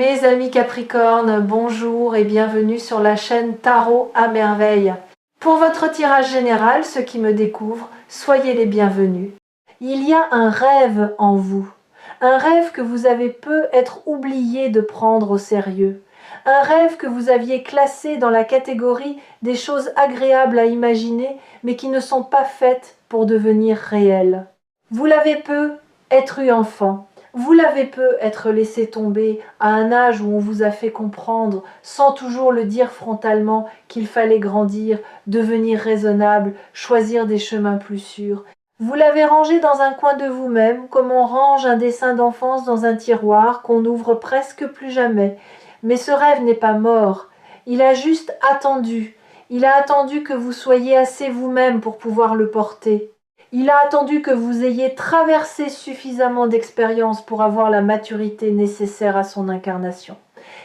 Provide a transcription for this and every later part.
Mes amis Capricorne, bonjour et bienvenue sur la chaîne Tarot à merveille. Pour votre tirage général, ceux qui me découvrent, soyez les bienvenus. Il y a un rêve en vous, un rêve que vous avez peut-être oublié de prendre au sérieux, un rêve que vous aviez classé dans la catégorie des choses agréables à imaginer mais qui ne sont pas faites pour devenir réelles. Vous l'avez peut-être eu enfant. Vous l'avez peut-être laissé tomber à un âge où on vous a fait comprendre, sans toujours le dire frontalement, qu'il fallait grandir, devenir raisonnable, choisir des chemins plus sûrs. Vous l'avez rangé dans un coin de vous-même, comme on range un dessin d'enfance dans un tiroir qu'on n'ouvre presque plus jamais. Mais ce rêve n'est pas mort, il a juste attendu. Il a attendu que vous soyez assez vous-même pour pouvoir le porter. Il a attendu que vous ayez traversé suffisamment d'expériences pour avoir la maturité nécessaire à son incarnation.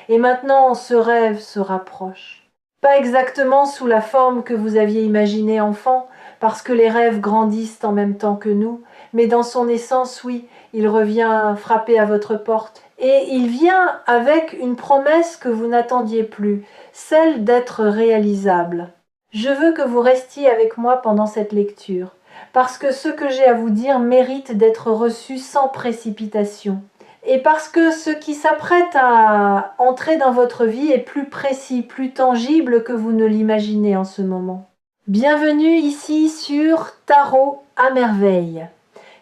Et maintenant, ce rêve se rapproche. Pas exactement sous la forme que vous aviez imaginée enfant, parce que les rêves grandissent en même temps que nous, mais dans son essence, oui, il revient frapper à votre porte. Et il vient avec une promesse que vous n'attendiez plus, celle d'être réalisable. Je veux que vous restiez avec moi pendant cette lecture, parce que ce que j'ai à vous dire mérite d'être reçu sans précipitation. Et parce que ce qui s'apprête à entrer dans votre vie est plus précis, plus tangible que vous ne l'imaginez en ce moment. Bienvenue ici sur Tarot à merveille.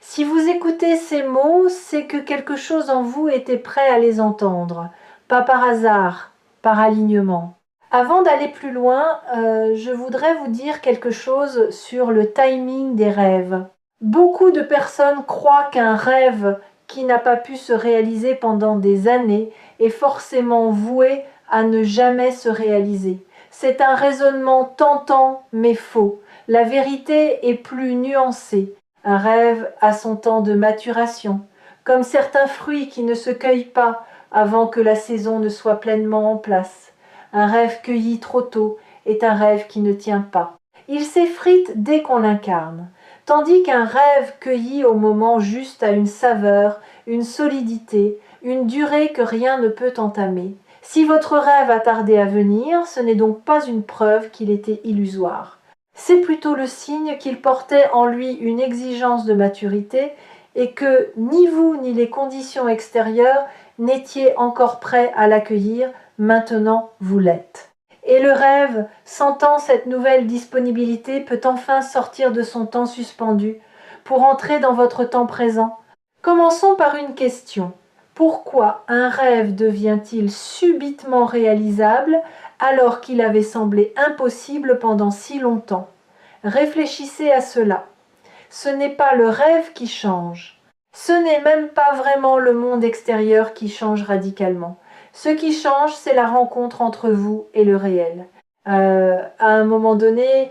Si vous écoutez ces mots, c'est que quelque chose en vous était prêt à les entendre, pas par hasard, par alignement. Avant d'aller plus loin, je voudrais vous dire quelque chose sur le timing des rêves. Beaucoup de personnes croient qu'un rêve qui n'a pas pu se réaliser pendant des années est forcément voué à ne jamais se réaliser. C'est un raisonnement tentant mais faux. La vérité est plus nuancée. Un rêve a son temps de maturation, comme certains fruits qui ne se cueillent pas avant que la saison ne soit pleinement en place. Un rêve cueilli trop tôt est un rêve qui ne tient pas. Il s'effrite dès qu'on l'incarne, tandis qu'un rêve cueilli au moment juste a une saveur, une solidité, une durée que rien ne peut entamer. Si votre rêve a tardé à venir, ce n'est donc pas une preuve qu'il était illusoire. C'est plutôt le signe qu'il portait en lui une exigence de maturité et que ni vous ni les conditions extérieures n'étiez encore prêts à l'accueillir. Maintenant, vous l'êtes. Et le rêve, sentant cette nouvelle disponibilité, peut enfin sortir de son temps suspendu pour entrer dans votre temps présent. Commençons par une question. Pourquoi un rêve devient-il subitement réalisable alors qu'il avait semblé impossible pendant si longtemps? Réfléchissez à cela. Ce n'est pas le rêve qui change. Ce n'est même pas vraiment le monde extérieur qui change radicalement. Ce qui change, c'est la rencontre entre vous et le réel. À un moment donné,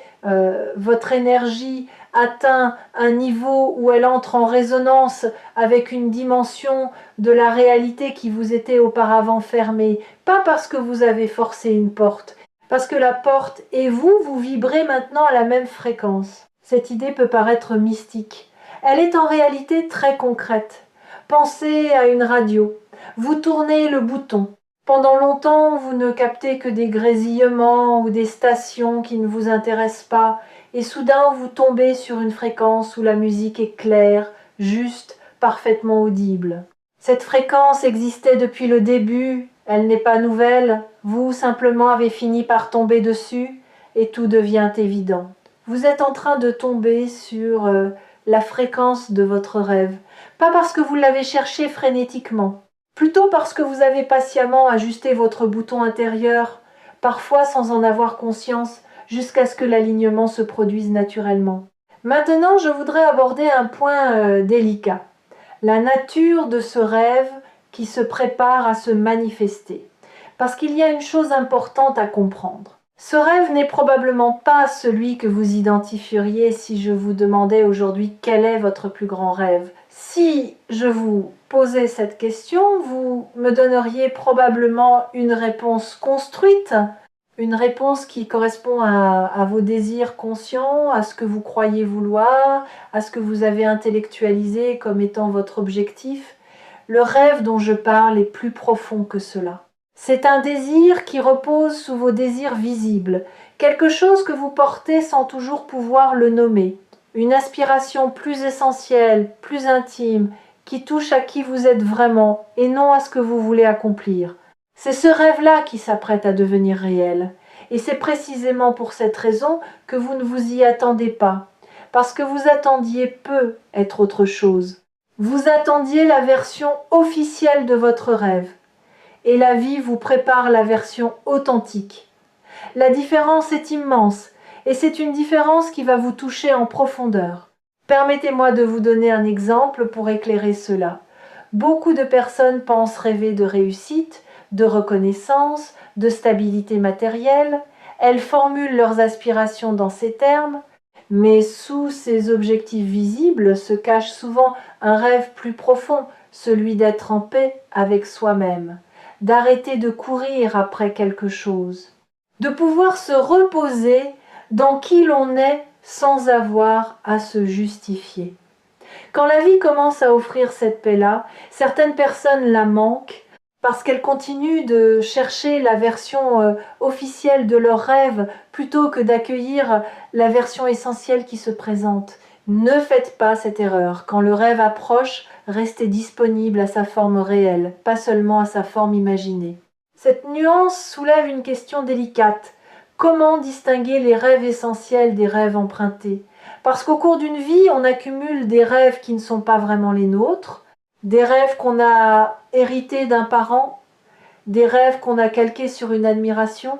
votre énergie atteint un niveau où elle entre en résonance avec une dimension de la réalité qui vous était auparavant fermée. Pas parce que vous avez forcé une porte, parce que la porte et vous, vous vibrez maintenant à la même fréquence. Cette idée peut paraître mystique. Elle est en réalité très concrète. Pensez à une radio. Vous tournez le bouton. Pendant longtemps, vous ne captez que des grésillements ou des stations qui ne vous intéressent pas, et soudain vous tombez sur une fréquence où la musique est claire, juste, parfaitement audible. Cette fréquence existait depuis le début, elle n'est pas nouvelle, vous simplement avez fini par tomber dessus, et tout devient évident. Vous êtes en train de tomber sur la fréquence de votre rêve, pas parce que vous l'avez cherché frénétiquement, plutôt parce que vous avez patiemment ajusté votre bouton intérieur, parfois sans en avoir conscience, jusqu'à ce que l'alignement se produise naturellement. Maintenant, je voudrais aborder un point délicat, la nature de ce rêve qui se prépare à se manifester. Parce qu'il y a une chose importante à comprendre. Ce rêve n'est probablement pas celui que vous identifieriez si je vous demandais aujourd'hui quel est votre plus grand rêve. Si je vous posais cette question, vous me donneriez probablement une réponse construite, une réponse qui correspond à vos désirs conscients, à ce que vous croyez vouloir, à ce que vous avez intellectualisé comme étant votre objectif. Le rêve dont je parle est plus profond que cela. C'est un désir qui repose sous vos désirs visibles, quelque chose que vous portez sans toujours pouvoir le nommer, une aspiration plus essentielle, plus intime, qui touche à qui vous êtes vraiment et non à ce que vous voulez accomplir. C'est ce rêve-là qui s'apprête à devenir réel. Et c'est précisément pour cette raison que vous ne vous y attendez pas, parce que vous attendiez peu être autre chose. Vous attendiez la version officielle de votre rêve, et la vie vous prépare la version authentique. La différence est immense, et c'est une différence qui va vous toucher en profondeur. Permettez-moi de vous donner un exemple pour éclairer cela. Beaucoup de personnes pensent rêver de réussite, de reconnaissance, de stabilité matérielle. Elles formulent leurs aspirations dans ces termes, mais sous ces objectifs visibles se cache souvent un rêve plus profond, celui d'être en paix avec soi-même, d'arrêter de courir après quelque chose, de pouvoir se reposer dans qui l'on est sans avoir à se justifier. Quand la vie commence à offrir cette paix-là, certaines personnes la manquent parce qu'elles continuent de chercher la version officielle de leur rêve plutôt que d'accueillir la version essentielle qui se présente. Ne faites pas cette erreur. Quand le rêve approche, restez disponible à sa forme réelle, pas seulement à sa forme imaginée. Cette nuance soulève une question délicate. Comment distinguer les rêves essentiels des rêves empruntés ? Parce qu'au cours d'une vie, on accumule des rêves qui ne sont pas vraiment les nôtres, des rêves qu'on a hérités d'un parent, des rêves qu'on a calqués sur une admiration,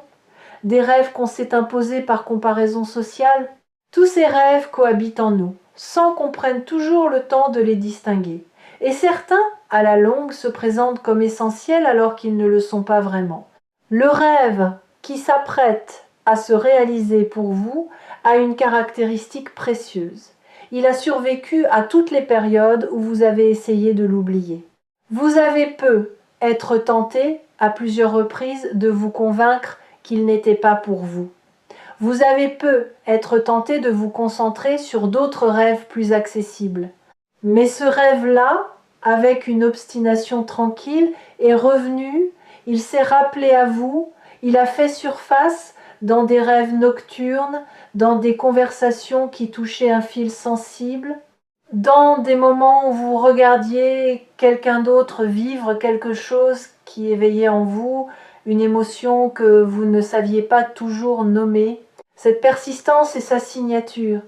des rêves qu'on s'est imposés par comparaison sociale. Tous ces rêves cohabitent en nous, sans qu'on prenne toujours le temps de les distinguer. Et certains, à la longue, se présentent comme essentiels alors qu'ils ne le sont pas vraiment. Le rêve qui s'apprête à se réaliser pour vous a une caractéristique précieuse. Il a survécu à toutes les périodes où vous avez essayé de l'oublier. Vous avez peu être tenté à plusieurs reprises de vous convaincre qu'il n'était pas pour vous. Vous avez peu être tenté de vous concentrer sur d'autres rêves plus accessibles. Mais ce rêve-là, avec une obstination tranquille, est revenu, il s'est rappelé à vous, il a fait surface dans des rêves nocturnes, dans des conversations qui touchaient un fil sensible, dans des moments où vous regardiez quelqu'un d'autre vivre quelque chose qui éveillait en vous une émotion que vous ne saviez pas toujours nommer. Cette persistance est sa signature.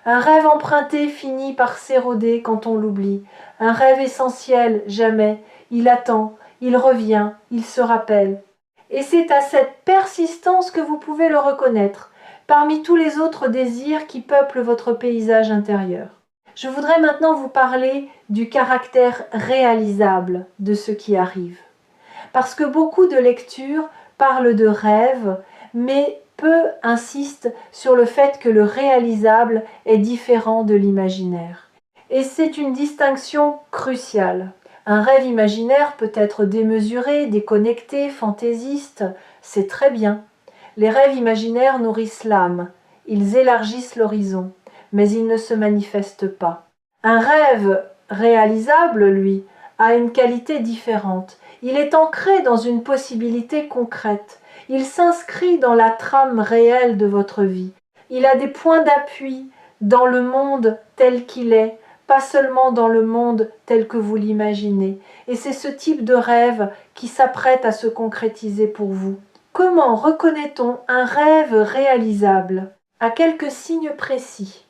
Un rêve emprunté finit par s'éroder quand on l'oublie. Un rêve essentiel, jamais. Il attend, il revient, il se rappelle. Et c'est à cette persistance que vous pouvez le reconnaître, parmi tous les autres désirs qui peuplent votre paysage intérieur. Je voudrais maintenant vous parler du caractère réalisable de ce qui arrive. Parce que beaucoup de lectures parlent de rêves, mais peu insistent sur le fait que le réalisable est différent de l'imaginaire. Et c'est une distinction cruciale. Un rêve imaginaire peut être démesuré, déconnecté, fantaisiste, c'est très bien. Les rêves imaginaires nourrissent l'âme, ils élargissent l'horizon, mais ils ne se manifestent pas. Un rêve réalisable, lui, a une qualité différente. Il est ancré dans une possibilité concrète. Il s'inscrit dans la trame réelle de votre vie. Il a des points d'appui dans le monde tel qu'il est, pas seulement dans le monde tel que vous l'imaginez. Et c'est ce type de rêve qui s'apprête à se concrétiser pour vous. Comment reconnaît-on un rêve réalisable ? À quelques signes précis.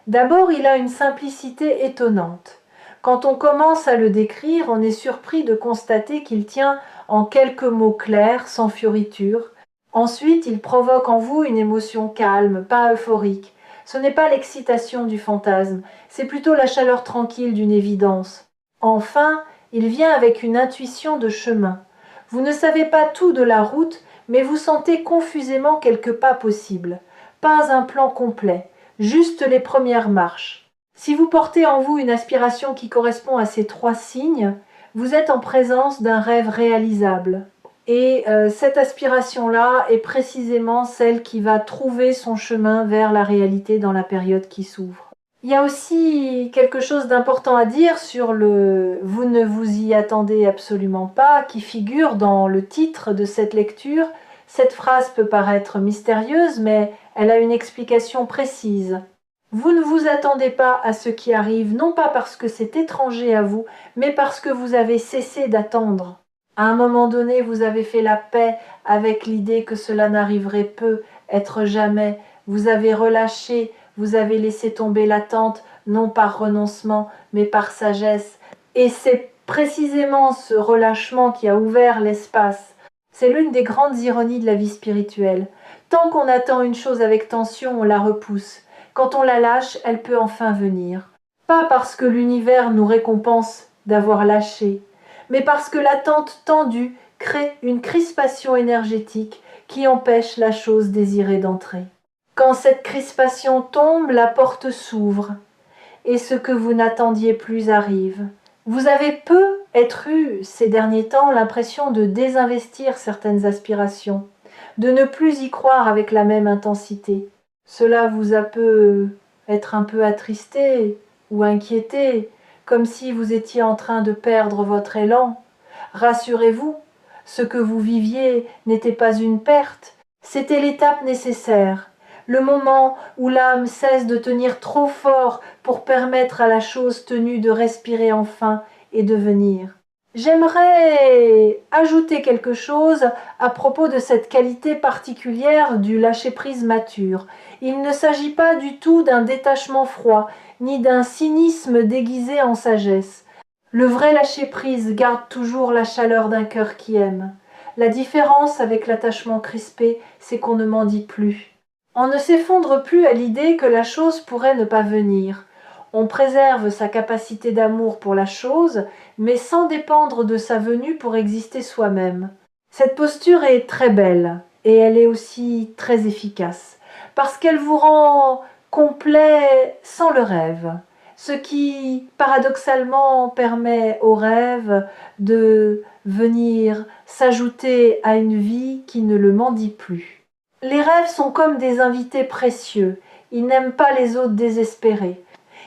D'abord, il a une simplicité étonnante. Quand on commence à le décrire, on est surpris de constater qu'il tient en quelques mots clairs, sans fioriture. Ensuite, il provoque en vous une émotion calme, pas euphorique. Ce n'est pas l'excitation du fantasme, c'est plutôt la chaleur tranquille d'une évidence. Enfin, il vient avec une intuition de chemin. Vous ne savez pas tout de la route, mais vous sentez confusément quelques pas possibles. Pas un plan complet, juste les premières marches. Si vous portez en vous une aspiration qui correspond à ces 3 signes, vous êtes en présence d'un rêve réalisable. Et cette aspiration-là est précisément celle qui va trouver son chemin vers la réalité dans la période qui s'ouvre. Il y a aussi quelque chose d'important à dire sur le « vous ne vous y attendez absolument pas » qui figure dans le titre de cette lecture. Cette phrase peut paraître mystérieuse, mais elle a une explication précise. Vous ne vous attendez pas à ce qui arrive, non pas parce que c'est étranger à vous, mais parce que vous avez cessé d'attendre. À un moment donné, vous avez fait la paix avec l'idée que cela n'arriverait peu, être jamais. Vous avez relâché, vous avez laissé tomber l'attente, non par renoncement, mais par sagesse. Et c'est précisément ce relâchement qui a ouvert l'espace. C'est l'une des grandes ironies de la vie spirituelle. Tant qu'on attend une chose avec tension, on la repousse. Quand on la lâche, elle peut enfin venir. Pas parce que l'univers nous récompense d'avoir lâché, mais parce que l'attente tendue crée une crispation énergétique qui empêche la chose désirée d'entrer. Quand cette crispation tombe, la porte s'ouvre, et ce que vous n'attendiez plus arrive. Vous avez peut-être eu ces derniers temps l'impression de désinvestir certaines aspirations, de ne plus y croire avec la même intensité. Cela vous a peut-être un peu attristé ou inquiété, comme si vous étiez en train de perdre votre élan. Rassurez-vous, ce que vous viviez n'était pas une perte, c'était l'étape nécessaire, le moment où l'âme cesse de tenir trop fort pour permettre à la chose tenue de respirer enfin et de venir. J'aimerais ajouter quelque chose à propos de cette qualité particulière du lâcher-prise mature. Il ne s'agit pas du tout d'un détachement froid, ni d'un cynisme déguisé en sagesse. Le vrai lâcher-prise garde toujours la chaleur d'un cœur qui aime. La différence avec l'attachement crispé, c'est qu'on ne m'en dit plus. On ne s'effondre plus à l'idée que la chose pourrait ne pas venir. On préserve sa capacité d'amour pour la chose, mais sans dépendre de sa venue pour exister soi-même. Cette posture est très belle, et elle est aussi très efficace, parce qu'elle vous rend complet sans le rêve, ce qui, paradoxalement, permet au rêve de venir s'ajouter à une vie qui ne le mendie plus. Les rêves sont comme des invités précieux, ils n'aiment pas les hôtes désespérés.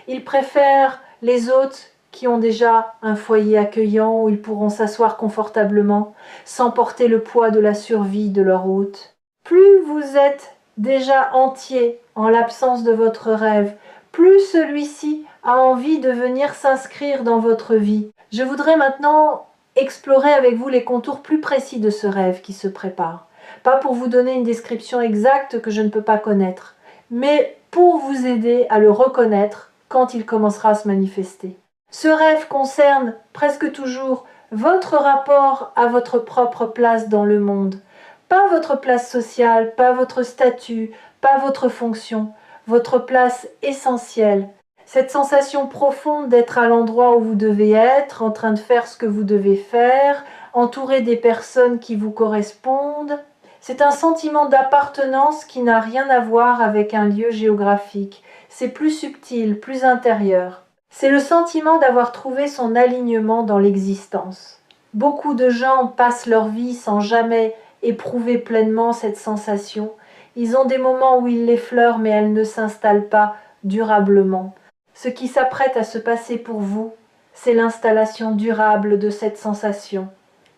Ils préfèrent les hôtes qui ont déjà un foyer accueillant où ils pourront s'asseoir confortablement, sans porter le poids de la survie de leur hôte. Plus vous êtes déjà entier en l'absence de votre rêve, plus celui-ci a envie de venir s'inscrire dans votre vie. Je voudrais maintenant explorer avec vous les contours plus précis de ce rêve qui se prépare. Pas pour vous donner une description exacte que je ne peux pas connaître, mais pour vous aider à le reconnaître quand il commencera à se manifester. Ce rêve concerne presque toujours votre rapport à votre propre place dans le monde. Pas votre place sociale, pas votre statut, pas votre fonction, votre place essentielle. Cette sensation profonde d'être à l'endroit où vous devez être, en train de faire ce que vous devez faire, entouré des personnes qui vous correspondent. C'est un sentiment d'appartenance qui n'a rien à voir avec un lieu géographique. C'est plus subtil, plus intérieur. C'est le sentiment d'avoir trouvé son alignement dans l'existence. Beaucoup de gens passent leur vie sans jamais éprouver pleinement cette sensation. Ils ont des moments où ils l'effleurent, mais elle ne s'installe pas durablement. Ce qui s'apprête à se passer pour vous, c'est l'installation durable de cette sensation.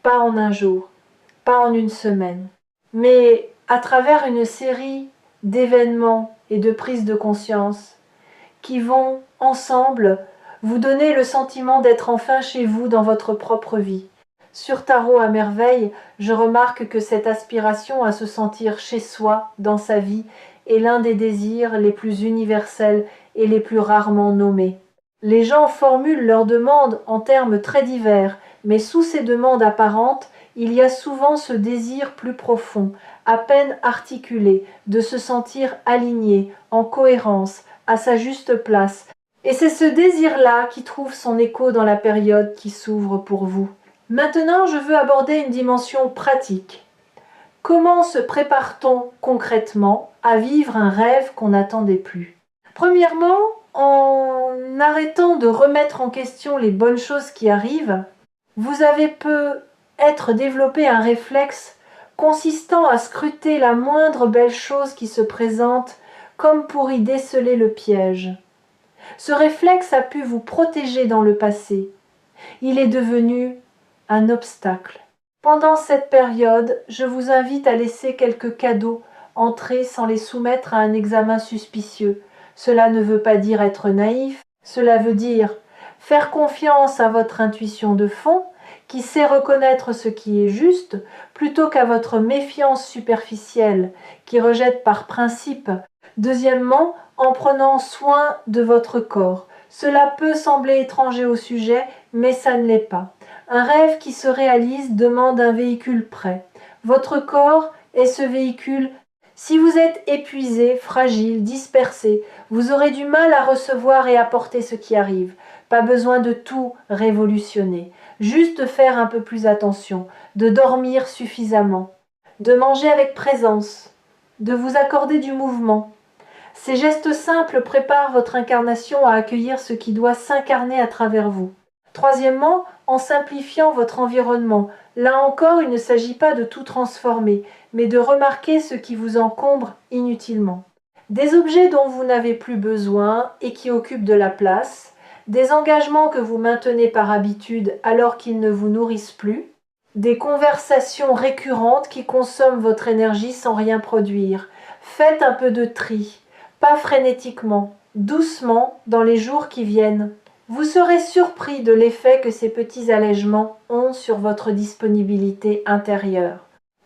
Pas en un jour, pas en une semaine, mais à travers une série d'événements et de prises de conscience qui vont, ensemble, vous donner le sentiment d'être enfin chez vous dans votre propre vie. Sur Tarot à merveille, je remarque que cette aspiration à se sentir chez soi, dans sa vie, est l'un des désirs les plus universels et les plus rarement nommés. Les gens formulent leurs demandes en termes très divers, mais sous ces demandes apparentes, il y a souvent ce désir plus profond, à peine articulé, de se sentir aligné, en cohérence, à sa juste place. Et c'est ce désir-là qui trouve son écho dans la période qui s'ouvre pour vous. Maintenant, je veux aborder une dimension pratique. Comment se prépare-t-on concrètement à vivre un rêve qu'on n'attendait plus? Premièrement, en arrêtant de remettre en question les bonnes choses qui arrivent, vous avez peut-être développé un réflexe consistant à scruter la moindre belle chose qui se présente comme pour y déceler le piège. Ce réflexe a pu vous protéger dans le passé. Il est devenu un obstacle. Pendant cette période, je vous invite à laisser quelques cadeaux entrer sans les soumettre à un examen suspicieux. Cela ne veut pas dire être naïf, cela veut dire faire confiance à votre intuition de fond, qui sait reconnaître ce qui est juste, plutôt qu'à votre méfiance superficielle, qui rejette par principe. Deuxièmement, en prenant soin de votre corps. Cela peut sembler étranger au sujet, mais ça ne l'est pas. Un rêve qui se réalise demande un véhicule prêt. Votre corps est ce véhicule. Si vous êtes épuisé, fragile, dispersé, vous aurez du mal à recevoir et à porter ce qui arrive. Pas besoin de tout révolutionner, juste faire un peu plus attention, de dormir suffisamment, de manger avec présence, de vous accorder du mouvement. Ces gestes simples préparent votre incarnation à accueillir ce qui doit s'incarner à travers vous. Troisièmement, en simplifiant votre environnement. Là encore, il ne s'agit pas de tout transformer, mais de remarquer ce qui vous encombre inutilement. Des objets dont vous n'avez plus besoin et qui occupent de la place, des engagements que vous maintenez par habitude alors qu'ils ne vous nourrissent plus, des conversations récurrentes qui consomment votre énergie sans rien produire. Faites un peu de tri, pas frénétiquement, doucement dans les jours qui viennent. Vous serez surpris de l'effet que ces petits allègements ont sur votre disponibilité intérieure.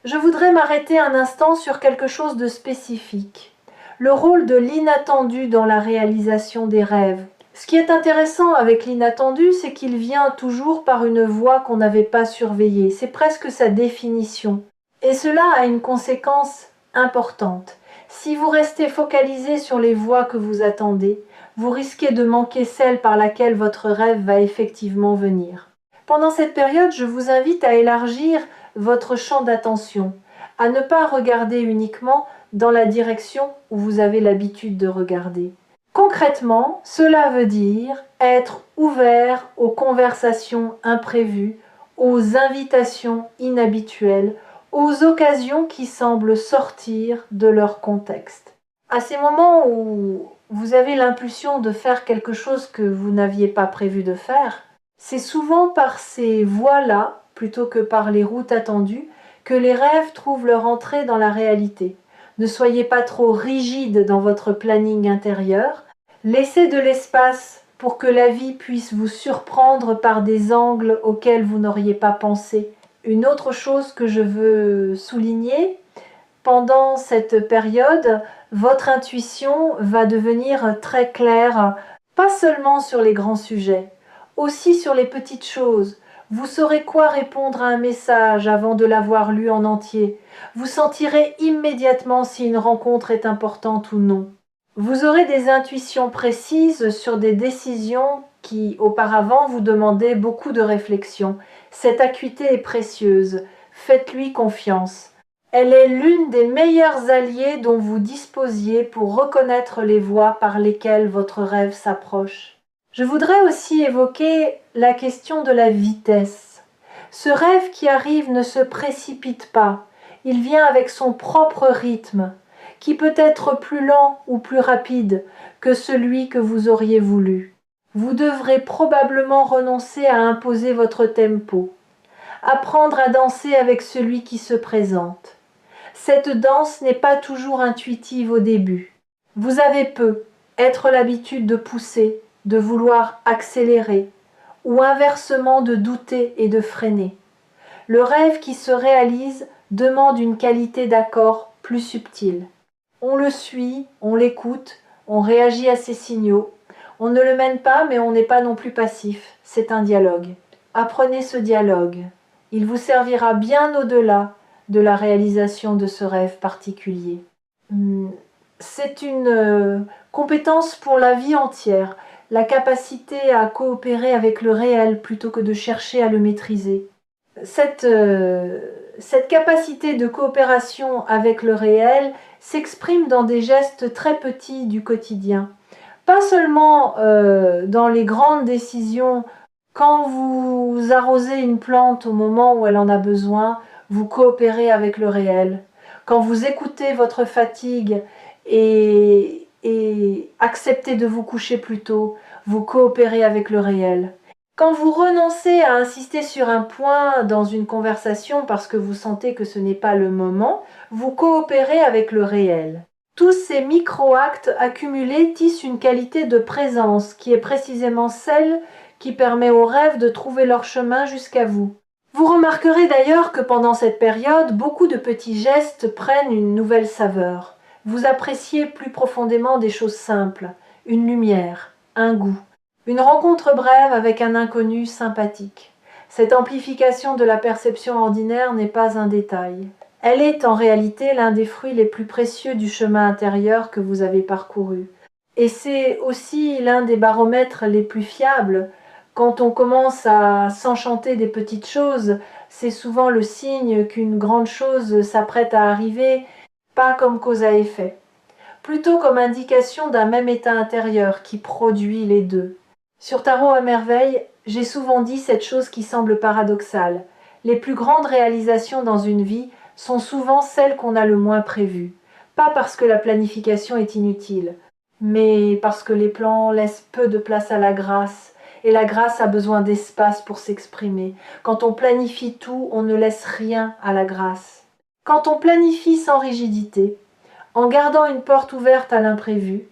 Je voudrais m'arrêter un instant sur quelque chose de spécifique. Le rôle de l'inattendu dans la réalisation des rêves. Ce qui est intéressant avec l'inattendu, c'est qu'il vient toujours par une voie qu'on n'avait pas surveillée. C'est presque sa définition. Et cela a une conséquence importante. Si vous restez focalisé sur les voies que vous attendez, vous risquez de manquer celle par laquelle votre rêve va effectivement venir. Pendant cette période, je vous invite à élargir votre champ d'attention, à ne pas regarder uniquement dans la direction où vous avez l'habitude de regarder. Concrètement, cela veut dire être ouvert aux conversations imprévues, aux invitations inhabituelles, aux occasions qui semblent sortir de leur contexte. À ces moments où vous avez l'impulsion de faire quelque chose que vous n'aviez pas prévu de faire, c'est souvent par ces voies-là, plutôt que par les routes attendues, que les rêves trouvent leur entrée dans la réalité. Ne soyez pas trop rigide dans votre planning intérieur, laissez de l'espace pour que la vie puisse vous surprendre par des angles auxquels vous n'auriez pas pensé. Une autre chose que je veux souligner, pendant cette période, votre intuition va devenir très claire, pas seulement sur les grands sujets, aussi sur les petites choses. Vous saurez quoi répondre à un message avant de l'avoir lu en entier. Vous sentirez immédiatement si une rencontre est importante ou non. Vous aurez des intuitions précises sur des décisions qui, auparavant, vous demandaient beaucoup de réflexion. Cette acuité est précieuse. Faites-lui confiance. Elle est l'une des meilleures alliées dont vous disposiez pour reconnaître les voies par lesquelles votre rêve s'approche. Je voudrais aussi évoquer la question de la vitesse. Ce rêve qui arrive ne se précipite pas. Il vient avec son propre rythme, qui peut être plus lent ou plus rapide que celui que vous auriez voulu. Vous devrez probablement renoncer à imposer votre tempo, apprendre à danser avec celui qui se présente. Cette danse n'est pas toujours intuitive au début. Vous avez être l'habitude de pousser, de vouloir accélérer, ou inversement de douter et de freiner. Le rêve qui se réalise demande une qualité d'accord plus subtile. On le suit, on l'écoute, on réagit à ses signaux. On ne le mène pas, mais on n'est pas non plus passif. C'est un dialogue. Apprenez ce dialogue. Il vous servira bien au-delà de la réalisation de ce rêve particulier. C'est une compétence pour la vie entière, la capacité à coopérer avec le réel plutôt que de chercher à le maîtriser. Cette capacité de coopération avec le réel s'exprime dans des gestes très petits du quotidien. Pas seulement dans les grandes décisions. Quand vous arrosez une plante au moment où elle en a besoin, vous coopérez avec le réel. Quand vous écoutez votre fatigue et et acceptez de vous coucher plus tôt, vous coopérez avec le réel. Quand vous renoncez à insister sur un point dans une conversation parce que vous sentez que ce n'est pas le moment, vous coopérez avec le réel. Tous ces micro-actes accumulés tissent une qualité de présence qui est précisément celle qui permet aux rêves de trouver leur chemin jusqu'à vous. Vous remarquerez d'ailleurs que pendant cette période, beaucoup de petits gestes prennent une nouvelle saveur. Vous appréciez plus profondément des choses simples, une lumière, un goût, une rencontre brève avec un inconnu sympathique. Cette amplification de la perception ordinaire n'est pas un détail. Elle est en réalité l'un des fruits les plus précieux du chemin intérieur que vous avez parcouru. Et c'est aussi l'un des baromètres les plus fiables. Quand on commence à s'enchanter des petites choses, c'est souvent le signe qu'une grande chose s'apprête à arriver, pas comme cause à effet, plutôt comme indication d'un même état intérieur qui produit les deux. Sur Tarot à merveille, j'ai souvent dit cette chose qui semble paradoxale. Les plus grandes réalisations dans une vie sont souvent celles qu'on a le moins prévues. Pas parce que la planification est inutile, mais parce que les plans laissent peu de place à la grâce, et la grâce a besoin d'espace pour s'exprimer. Quand on planifie tout, on ne laisse rien à la grâce. Quand on planifie sans rigidité, en gardant une porte ouverte à l'imprévu,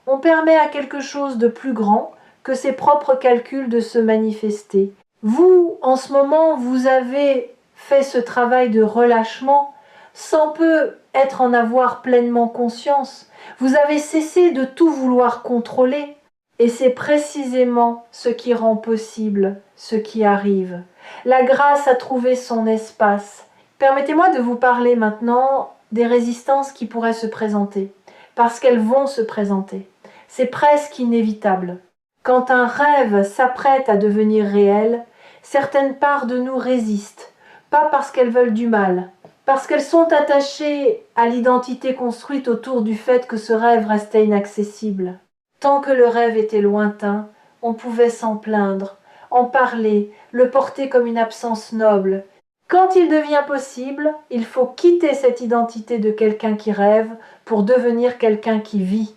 on permet à quelque chose de plus grand que ses propres calculs de se manifester. Vous, en ce moment, vous avez fait ce travail de relâchement sans peu être en avoir pleinement conscience. Vous avez cessé de tout vouloir contrôler. Et c'est précisément ce qui rend possible ce qui arrive. La grâce a trouvé son espace. Permettez-moi de vous parler maintenant des résistances qui pourraient se présenter, parce qu'elles vont se présenter. C'est presque inévitable. Quand un rêve s'apprête à devenir réel, certaines parts de nous résistent, pas parce qu'elles veulent du mal, parce qu'elles sont attachées à l'identité construite autour du fait que ce rêve restait inaccessible. Tant que le rêve était lointain, on pouvait s'en plaindre, en parler, le porter comme une absence noble. Quand il devient possible, il faut quitter cette identité de quelqu'un qui rêve pour devenir quelqu'un qui vit.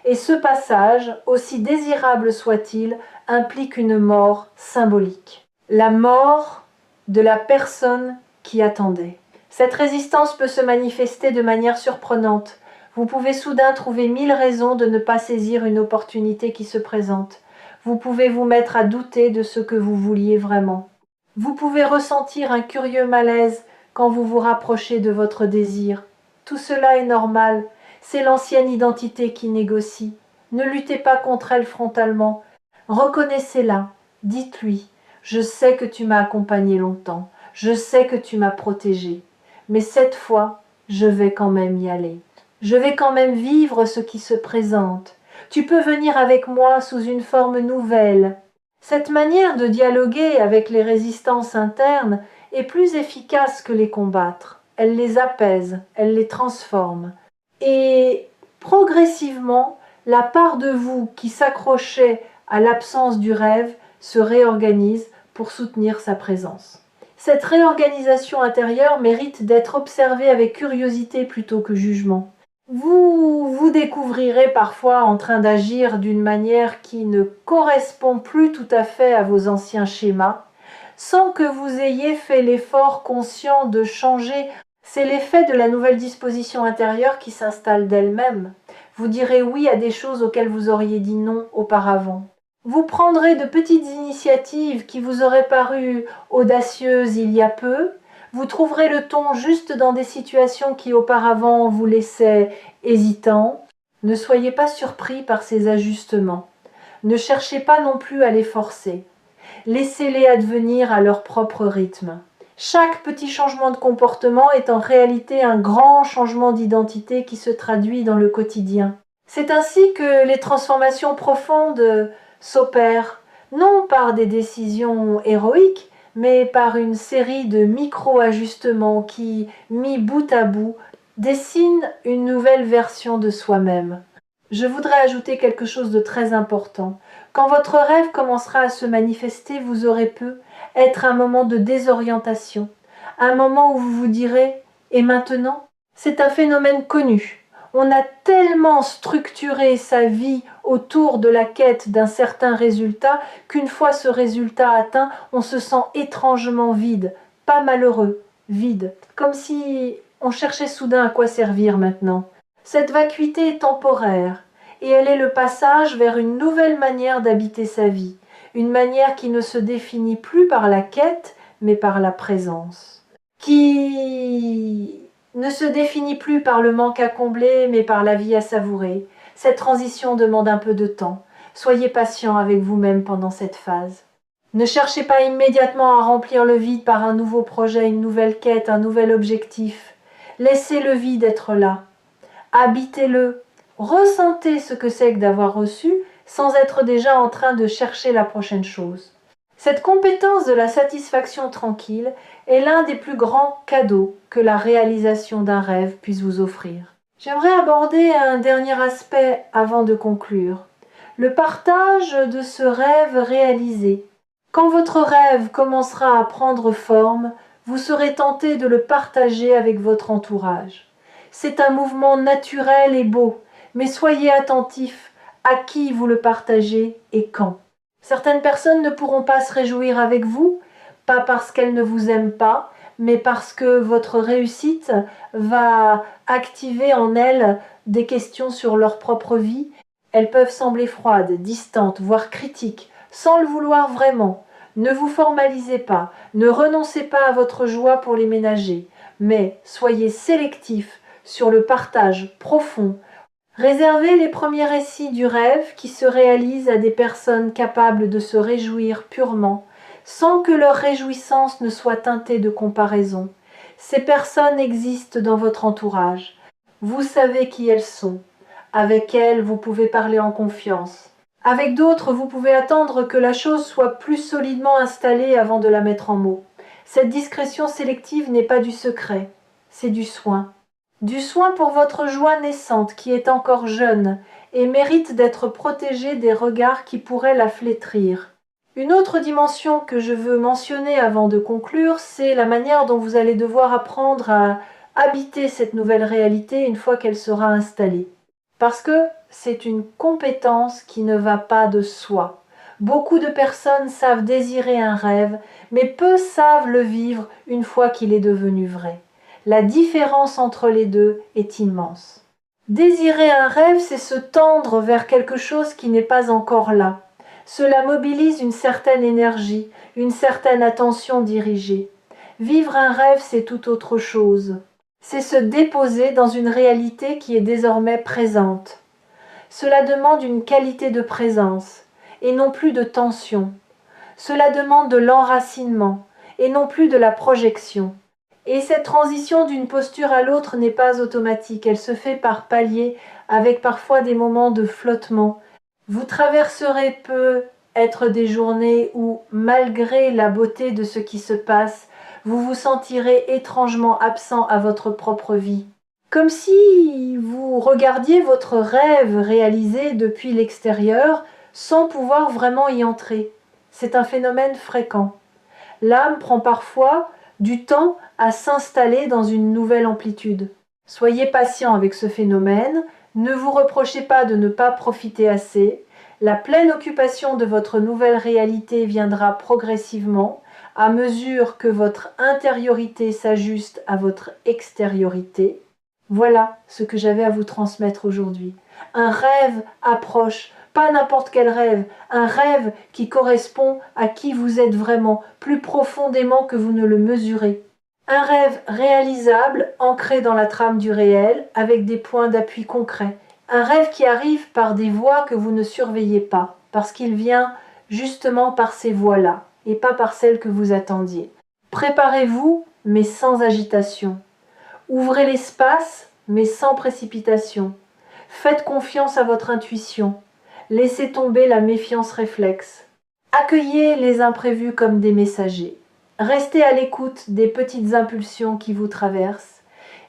Et ce passage, aussi désirable soit-il, implique une mort symbolique. La mort de la personne qui attendait. Cette résistance peut se manifester de manière surprenante. Vous pouvez soudain trouver 1000 raisons de ne pas saisir une opportunité qui se présente. Vous pouvez vous mettre à douter de ce que vous vouliez vraiment. Vous pouvez ressentir un curieux malaise quand vous vous rapprochez de votre désir. Tout cela est normal, c'est l'ancienne identité qui négocie. Ne luttez pas contre elle frontalement. Reconnaissez-la, dites-lui « Je sais que tu m'as accompagné longtemps, je sais que tu m'as protégé, mais cette fois, je vais quand même y aller. Je vais quand même vivre ce qui se présente. Tu peux venir avec moi sous une forme nouvelle. » Cette manière de dialoguer avec les résistances internes est plus efficace que les combattre. Elle les apaise, elle les transforme. Et progressivement, la part de vous qui s'accrochait à l'absence du rêve se réorganise pour soutenir sa présence. Cette réorganisation intérieure mérite d'être observée avec curiosité plutôt que jugement. Vous vous découvrirez parfois en train d'agir d'une manière qui ne correspond plus tout à fait à vos anciens schémas, sans que vous ayez fait l'effort conscient de changer. C'est l'effet de la nouvelle disposition intérieure qui s'installe d'elle-même. Vous direz oui à des choses auxquelles vous auriez dit non auparavant. Vous prendrez de petites initiatives qui vous auraient paru audacieuses il y a peu. Vous trouverez le ton juste dans des situations qui auparavant vous laissaient hésitants. Ne soyez pas surpris par ces ajustements. Ne cherchez pas non plus à les forcer. Laissez-les advenir à leur propre rythme. Chaque petit changement de comportement est en réalité un grand changement d'identité qui se traduit dans le quotidien. C'est ainsi que les transformations profondes s'opèrent, non par des décisions héroïques, mais par une série de micro-ajustements qui, mis bout à bout, dessinent une nouvelle version de soi-même. Je voudrais ajouter quelque chose de très important. Quand votre rêve commencera à se manifester, vous aurez peu être un moment de désorientation, un moment où vous vous direz « Et maintenant ?» C'est un phénomène connu. On a tellement structuré sa vie autour de la quête d'un certain résultat qu'une fois ce résultat atteint, on se sent étrangement vide, pas malheureux, vide, comme si on cherchait soudain à quoi servir maintenant. Cette vacuité est temporaire et elle est le passage vers une nouvelle manière d'habiter sa vie, une manière qui ne se définit plus par la quête mais par la présence, qui ne se définit plus par le manque à combler, mais par la vie à savourer. Cette transition demande un peu de temps. Soyez patient avec vous-même pendant cette phase. Ne cherchez pas immédiatement à remplir le vide par un nouveau projet, une nouvelle quête, un nouvel objectif. Laissez le vide être là. Habitez-le. Ressentez ce que c'est que d'avoir reçu sans être déjà en train de chercher la prochaine chose. Cette compétence de la satisfaction tranquille est l'un des plus grands cadeaux que la réalisation d'un rêve puisse vous offrir. J'aimerais aborder un dernier aspect avant de conclure. Le partage de ce rêve réalisé. Quand votre rêve commencera à prendre forme, vous serez tenté de le partager avec votre entourage. C'est un mouvement naturel et beau, mais soyez attentifs à qui vous le partagez et quand. Certaines personnes ne pourront pas se réjouir avec vous, pas parce qu'elles ne vous aiment pas, mais parce que votre réussite va activer en elles des questions sur leur propre vie. Elles peuvent sembler froides, distantes, voire critiques, sans le vouloir vraiment. Ne vous formalisez pas, ne renoncez pas à votre joie pour les ménager, mais soyez sélectifs sur le partage profond. Réservez les premiers récits du rêve qui se réalisent à des personnes capables de se réjouir purement, sans que leur réjouissance ne soit teintée de comparaison. Ces personnes existent dans votre entourage. Vous savez qui elles sont. Avec elles, vous pouvez parler en confiance. Avec d'autres, vous pouvez attendre que la chose soit plus solidement installée avant de la mettre en mots. Cette discrétion sélective n'est pas du secret, c'est du soin. Du soin pour votre joie naissante qui est encore jeune et mérite d'être protégée des regards qui pourraient la flétrir. Une autre dimension que je veux mentionner avant de conclure, c'est la manière dont vous allez devoir apprendre à habiter cette nouvelle réalité une fois qu'elle sera installée. Parce que c'est une compétence qui ne va pas de soi. Beaucoup de personnes savent désirer un rêve, mais peu savent le vivre une fois qu'il est devenu vrai. La différence entre les deux est immense. Désirer un rêve, c'est se tendre vers quelque chose qui n'est pas encore là. Cela mobilise une certaine énergie, une certaine attention dirigée. Vivre un rêve, c'est tout autre chose. C'est se déposer dans une réalité qui est désormais présente. Cela demande une qualité de présence, et non plus de tension. Cela demande de l'enracinement, et non plus de la projection. Et cette transition d'une posture à l'autre n'est pas automatique, elle se fait par paliers, avec parfois des moments de flottement. Vous traverserez peut-être des journées où, malgré la beauté de ce qui se passe, vous vous sentirez étrangement absent à votre propre vie. Comme si vous regardiez votre rêve réalisé depuis l'extérieur sans pouvoir vraiment y entrer. C'est un phénomène fréquent. L'âme prend parfois du temps à s'installer dans une nouvelle amplitude. Soyez patient avec ce phénomène, ne vous reprochez pas de ne pas profiter assez. La pleine occupation de votre nouvelle réalité viendra progressivement à mesure que votre intériorité s'ajuste à votre extériorité. Voilà ce que j'avais à vous transmettre aujourd'hui. Un rêve approche, pas n'importe quel rêve, un rêve qui correspond à qui vous êtes vraiment, plus profondément que vous ne le mesurez. Un rêve réalisable, ancré dans la trame du réel, avec des points d'appui concrets. Un rêve qui arrive par des voies que vous ne surveillez pas, parce qu'il vient justement par ces voies-là, et pas par celles que vous attendiez. Préparez-vous, mais sans agitation. Ouvrez l'espace, mais sans précipitation. Faites confiance à votre intuition. Laissez tomber la méfiance réflexe. Accueillez les imprévus comme des messagers. Restez à l'écoute des petites impulsions qui vous traversent.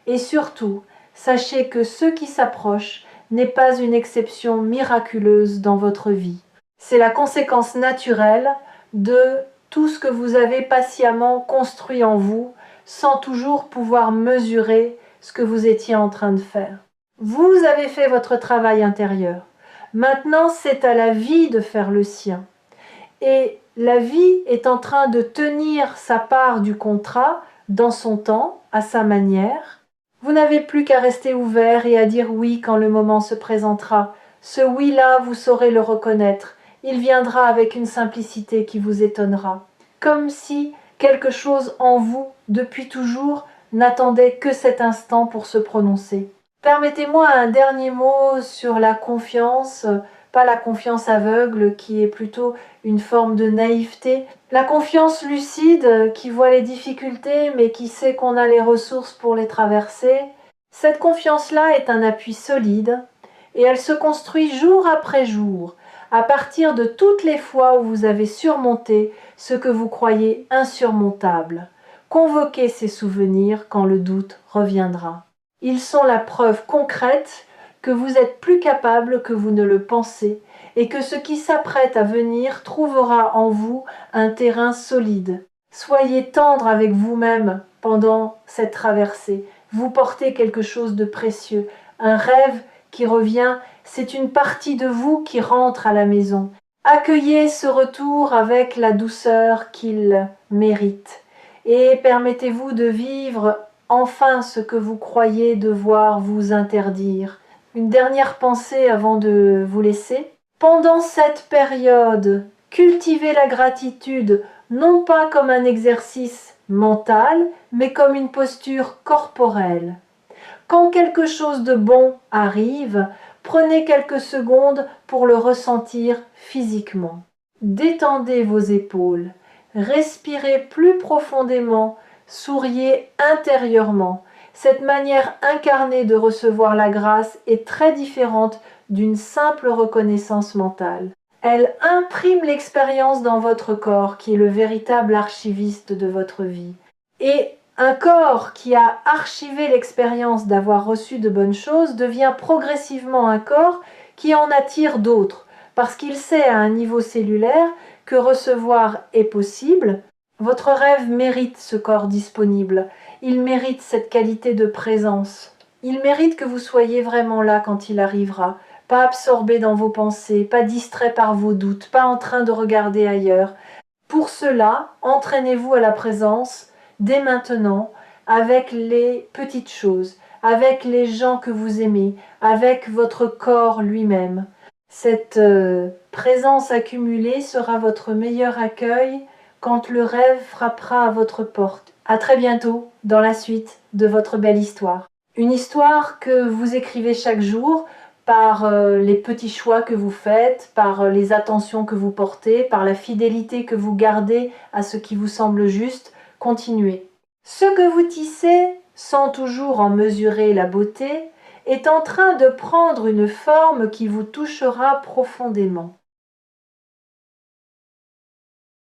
Et surtout, sachez que ce qui s'approche n'est pas une exception miraculeuse dans votre vie. C'est la conséquence naturelle de tout ce que vous avez patiemment construit en vous, sans toujours pouvoir mesurer ce que vous étiez en train de faire. Vous avez fait votre travail intérieur. Maintenant, c'est à la vie de faire le sien. Et la vie est en train de tenir sa part du contrat dans son temps, à sa manière. Vous n'avez plus qu'à rester ouvert et à dire oui quand le moment se présentera. Ce oui-là, vous saurez le reconnaître. Il viendra avec une simplicité qui vous étonnera. Comme si quelque chose en vous, depuis toujours, n'attendait que cet instant pour se prononcer. Permettez-moi un dernier mot sur la confiance, pas la confiance aveugle qui est plutôt une forme de naïveté, la confiance lucide qui voit les difficultés mais qui sait qu'on a les ressources pour les traverser. Cette confiance-là est un appui solide et elle se construit jour après jour à partir de toutes les fois où vous avez surmonté ce que vous croyez insurmontable. Convoquez ces souvenirs quand le doute reviendra. Ils sont la preuve concrète que vous êtes plus capable que vous ne le pensez et que ce qui s'apprête à venir trouvera en vous un terrain solide. Soyez tendre avec vous-même pendant cette traversée. Vous portez quelque chose de précieux, un rêve qui revient, c'est une partie de vous qui rentre à la maison. Accueillez ce retour avec la douceur qu'il mérite et permettez-vous de vivre enfin ce que vous croyez devoir vous interdire. Une dernière pensée avant de vous laisser. Pendant cette période, cultivez la gratitude non pas comme un exercice mental, mais comme une posture corporelle. Quand quelque chose de bon arrive, prenez quelques secondes pour le ressentir physiquement. Détendez vos épaules, respirez plus profondément, souriez intérieurement. Cette manière incarnée de recevoir la grâce est très différente d'une simple reconnaissance mentale. Elle imprime l'expérience dans votre corps qui est le véritable archiviste de votre vie. Et un corps qui a archivé l'expérience d'avoir reçu de bonnes choses devient progressivement un corps qui en attire d'autres, parce qu'il sait à un niveau cellulaire que recevoir est possible. Votre rêve mérite ce corps disponible, il mérite cette qualité de présence. Il mérite que vous soyez vraiment là quand il arrivera, pas absorbé dans vos pensées, pas distrait par vos doutes, pas en train de regarder ailleurs. Pour cela, entraînez-vous à la présence dès maintenant, avec les petites choses, avec les gens que vous aimez, avec votre corps lui-même. Cette présence accumulée sera votre meilleur accueil quand le rêve frappera à votre porte. À très bientôt dans la suite de votre belle histoire. Une histoire que vous écrivez chaque jour par les petits choix que vous faites, par les attentions que vous portez, par la fidélité que vous gardez à ce qui vous semble juste. Continuez. Ce que vous tissez, sans toujours en mesurer la beauté, est en train de prendre une forme qui vous touchera profondément.